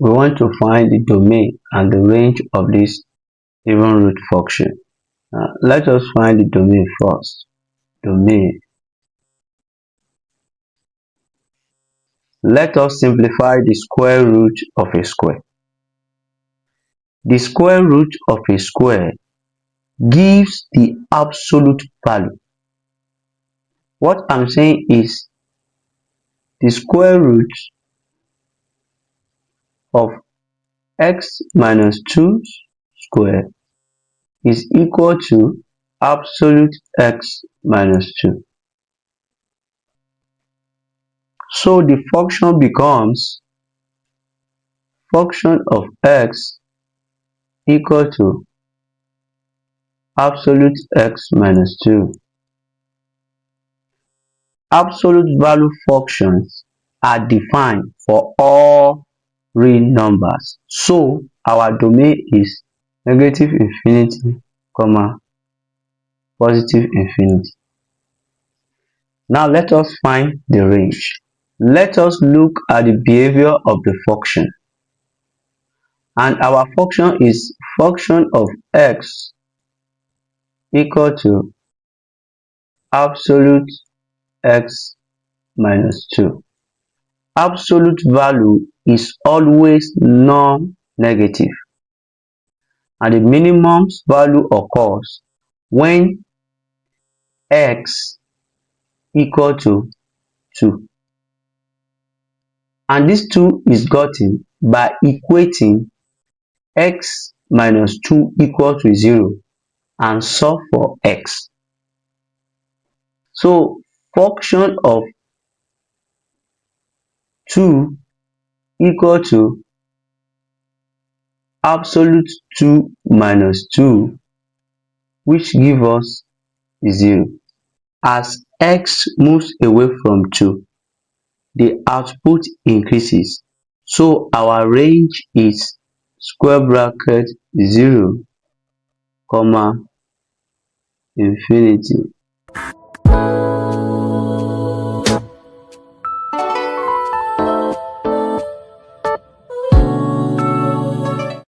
we want to find the domain and the range of this even root function. Let us find the domain first. Domain. Let us simplify the square root of a square. The square root of a square gives the absolute value. What I'm saying is the square root of x minus 2 square is equal to absolute x minus 2. So the function becomes function of x equal to absolute x minus 2. Absolute value functions are defined for all real numbers. So our domain is negative infinity, positive infinity. Now let us find the range. Let us look at the behavior of the function. And our function is function of x equal to absolute x minus 2. Absolute value is always non-negative, and the minimum value occurs when x equal to 2. And this 2 is gotten by equating x minus 2 equal to 0 and solve for x. So function of 2 equal to absolute 2 minus 2, which give us 0. As x moves away from 2, the output increases. So our range is square bracket 0, infinity.